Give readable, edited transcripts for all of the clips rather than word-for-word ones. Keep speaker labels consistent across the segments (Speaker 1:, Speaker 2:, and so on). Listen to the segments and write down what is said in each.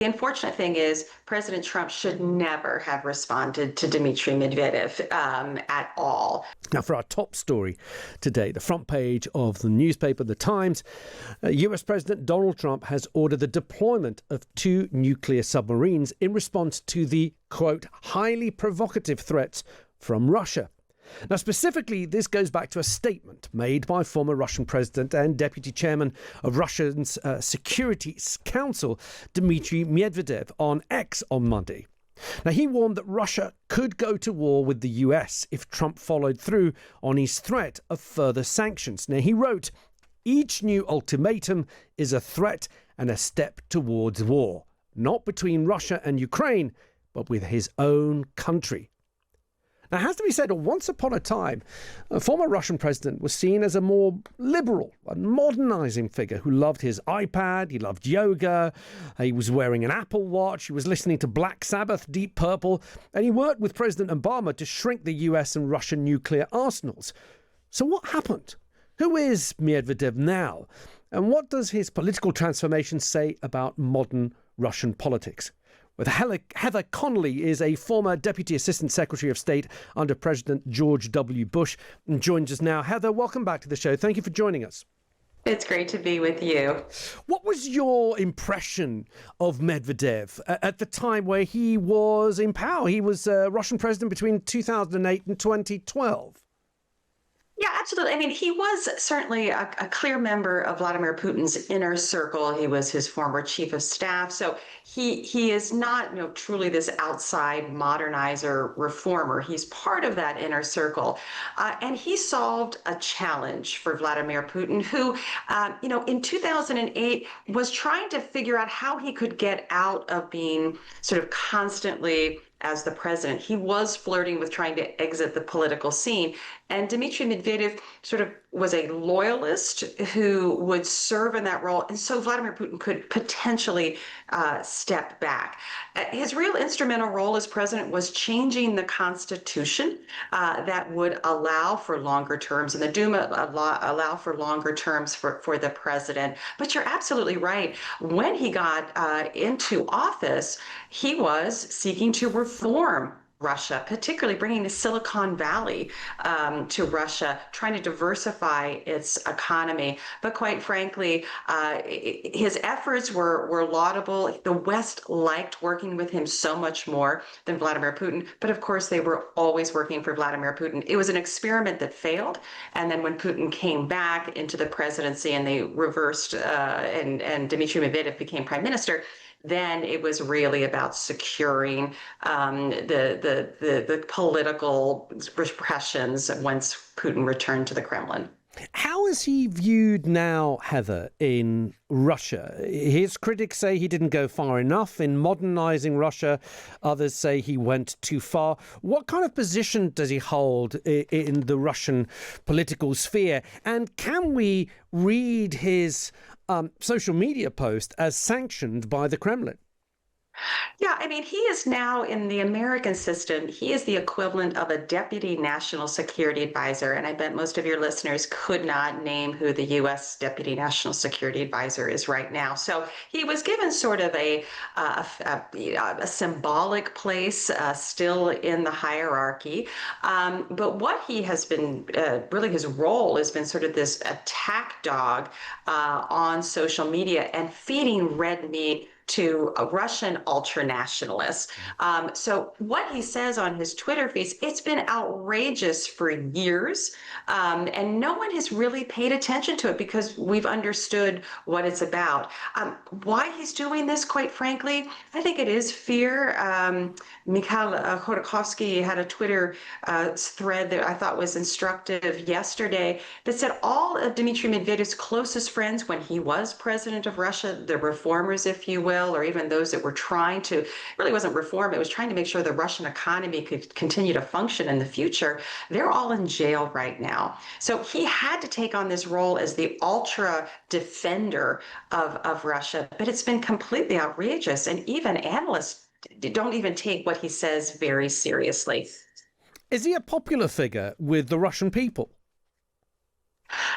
Speaker 1: The unfortunate thing is President Trump should never have responded to Dmitry Medvedev at all.
Speaker 2: Now, for our top story today, the front page of the newspaper, The Times, US President Donald Trump has ordered the deployment of 2 nuclear submarines in response to the, quote, highly provocative threats from Russia. Now, specifically, this goes back to a statement made by former Russian president and deputy chairman of Russia's Security Council, Dmitry Medvedev, on X on Monday. Now, he warned that Russia could go to war with the US if Trump followed through on his threat of further sanctions. Now, he wrote, "Each new ultimatum is a threat and a step towards war, not between Russia and Ukraine, but with his own country." Now, it has to be said, once upon a time, a former Russian president was seen as a more liberal and modernizing figure who loved his iPad, he loved yoga, he was wearing an Apple Watch, he was listening to Black Sabbath, Deep Purple, and he worked with President Obama to shrink the US and Russian nuclear arsenals. So what happened? Who is Medvedev now? And what does his political transformation say about modern Russian politics? With Heather Conley is a former Deputy Assistant Secretary of State under President George W. Bush and joins us now. Heather, welcome back to the show. Thank you for joining us.
Speaker 1: It's great to be with you.
Speaker 2: What was your impression of Medvedev at the time where he was in power? He was Russian president between 2008 and 2012.
Speaker 1: Yeah, absolutely. I mean, he was certainly a clear member of Vladimir Putin's inner circle. He was his former chief of staff. So he is not, truly this outside modernizer reformer. He's part of that inner circle. And he solved a challenge for Vladimir Putin, who, in 2008 was trying to figure out how he could get out of being sort of constantly as the president. He was flirting with trying to exit the political scene. And Dmitry Medvedev sort of was a loyalist who would serve in that role. And so Vladimir Putin could potentially step back. His real instrumental role as president was changing the constitution that would allow for longer terms, and the Duma allow for longer terms for the president. But you're absolutely right. When he got into office, he was seeking to reform Russia, particularly bringing the Silicon Valley to Russia, trying to diversify its economy. But quite frankly, his efforts were laudable. The West liked working with him so much more than Vladimir Putin. But of course, they were always working for Vladimir Putin. It was an experiment that failed. And then when Putin came back into the presidency and they reversed and Dmitry Medvedev became prime minister, then it was really about securing the political repressions once Putin returned to the Kremlin.
Speaker 2: How is he viewed now, Heather, in Russia? His critics say he didn't go far enough in modernizing Russia. Others say he went too far. What kind of position does he hold in the Russian political sphere? And can we read his social media post as sanctioned by the Kremlin?
Speaker 1: Yeah, I mean, he is now in the American system. He is the equivalent of a deputy national security advisor. And I bet most of your listeners could not name who the U.S. deputy national security advisor is right now. So he was given sort of a symbolic place still in the hierarchy. But what he has been, really his role has been sort of this attack dog on social media and feeding red meat to Russian ultranationalists. So what he says on his Twitter feeds, it's been outrageous for years, and no one has really paid attention to it because we've understood what it's about. Why he's doing this, quite frankly, I think it is fear. Mikhail Khodorkovsky had a Twitter thread that I thought was instructive yesterday that said all of Dmitry Medvedev's closest friends when he was president of Russia, the reformers, if you will, or even those that were trying to, really wasn't reform, it was trying to make sure the Russian economy could continue to function in the future. They're all in jail right now. So he had to take on this role as the ultra defender of Russia, but it's been completely outrageous. And even analysts don't even take what he says very seriously.
Speaker 2: Is he a popular figure with the Russian people?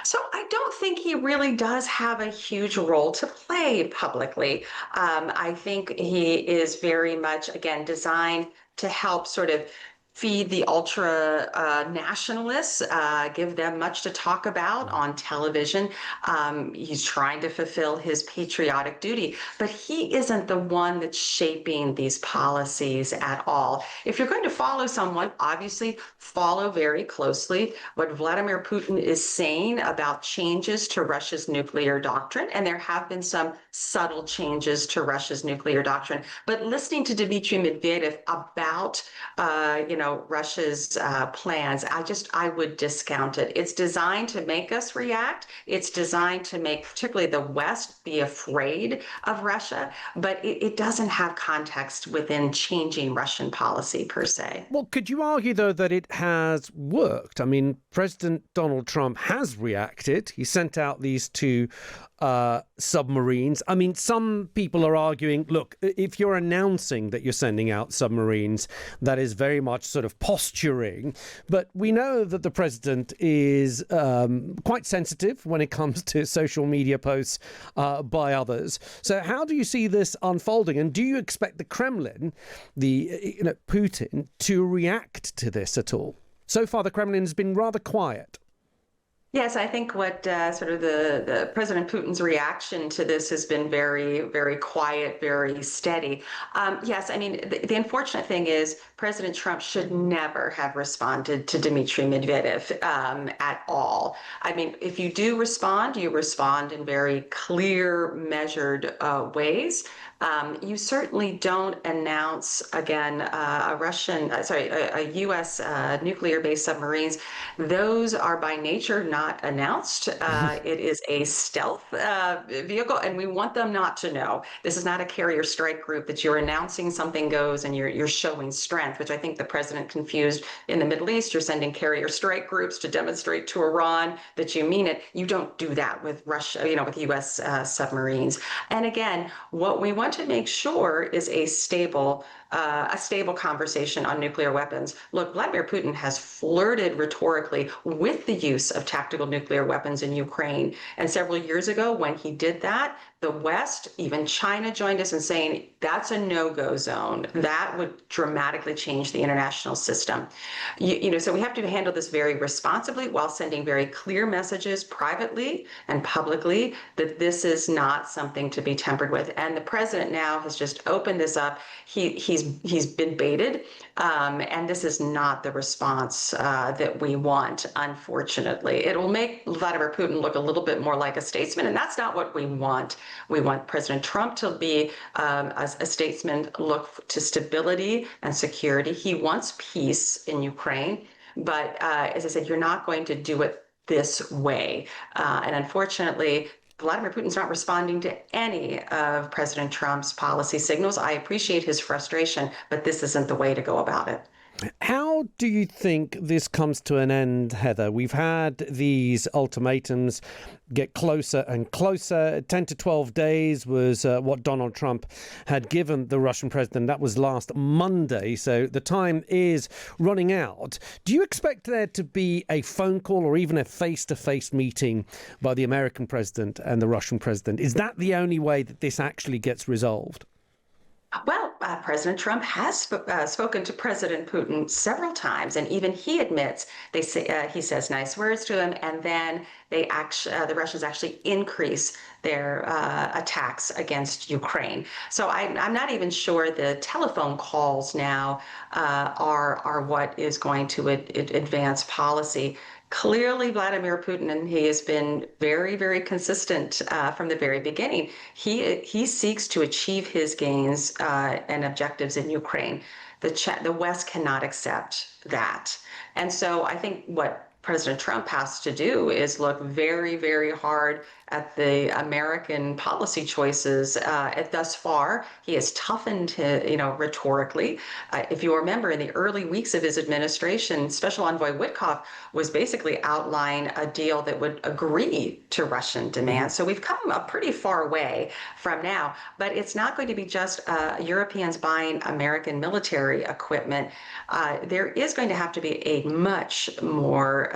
Speaker 1: So I don't think he really does have a huge role to play publicly. I think he is very much, again, designed to help sort of feed the ultra nationalists, give them much to talk about on television. He's trying to fulfill his patriotic duty, but he isn't the one that's shaping these policies at all. If you're going to follow someone, obviously follow very closely what Vladimir Putin is saying about changes to Russia's nuclear doctrine. And there have been some subtle changes to Russia's nuclear doctrine. But listening to Dmitry Medvedev about, Russia's plans, I would discount it. It's designed to make us react. It's designed to make particularly the West be afraid of Russia, but it doesn't have context within changing Russian policy per se.
Speaker 2: Well, could you argue, though, that it has worked? I mean, President Donald Trump has reacted. He sent out these two submarines. I mean, some people are arguing, look, if you're announcing that you're sending out submarines, that is very much sort of posturing. But we know that the president is quite sensitive when it comes to social media posts by others. So how do you see this unfolding? And do you expect the Kremlin, Putin, to react to this at all? So far, the Kremlin has been rather quiet.
Speaker 1: Yes, I think what sort of the President Putin's reaction to this has been very, very quiet, very steady. Yes, I mean, the unfortunate thing is President Trump should never have responded to Dmitry Medvedev at all. I mean, if you do respond, you respond in very clear, measured ways. You certainly don't announce, again, a U.S. nuclear-based submarines. Those are by nature not announced. It is a stealth vehicle, and we want them not to know. This is not a carrier strike group that you're announcing something goes and you're showing strength, which I think the president confused in the Middle East. You're sending carrier strike groups to demonstrate to Iran that you mean it. You don't do that with Russia, with U.S. Submarines. And again, what we want to make sure is a stable conversation on nuclear weapons. Look, Vladimir Putin has flirted rhetorically with the use of tactical nuclear weapons in Ukraine. And several years ago, when he did that, the West, even China, joined us in saying that's a no-go zone. That would dramatically change the international system. So we have to handle this very responsibly while sending very clear messages privately and publicly that this is not something to be tempered with. And the president now has just opened this up. He's been baited, and this is not the response that we want, unfortunately. It will make Vladimir Putin look a little bit more like a statesman, and that's not what we want. We want President Trump to be a statesman, look to stability and security. He wants peace in Ukraine, but as I said, you're not going to do it this way. And unfortunately, Vladimir Putin's not responding to any of President Trump's policy signals. I appreciate his frustration, but this isn't the way to go about it.
Speaker 2: How do you think this comes to an end, Heather? We've had these ultimatums get closer and closer. 10 to 12 days was what Donald Trump had given the Russian president. That was last Monday, so the time is running out. Do you expect there to be a phone call or even a face-to-face meeting by the American president and the Russian president? Is that the only way that this actually gets resolved?
Speaker 1: Well, President Trump has spoken to President Putin several times, and even he admits he says nice words to him, and then the Russians actually increase their attacks against Ukraine. So I'm not even sure the telephone calls now are what is going to advance policy. Clearly, Vladimir Putin, and he has been very, very consistent from the very beginning. He seeks to achieve his gains and objectives in Ukraine. The West cannot accept that. And so I think what President Trump has to do is look very, very hard at the American policy choices thus far. He has toughened, rhetorically. If you remember, in the early weeks of his administration, Special Envoy Witkoff was basically outlining a deal that would agree to Russian demands. So we've come a pretty far way from now, but it's not going to be just Europeans buying American military equipment. There is going to have to be a much more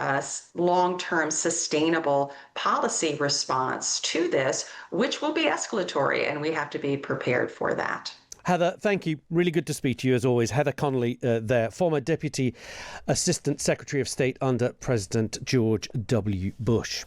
Speaker 1: long-term sustainable policy response to this, which will be escalatory, and we have to be prepared for that.
Speaker 2: Heather, thank you. Really good to speak to you as always. Heather Conley there, former Deputy Assistant Secretary of State under President George W. Bush.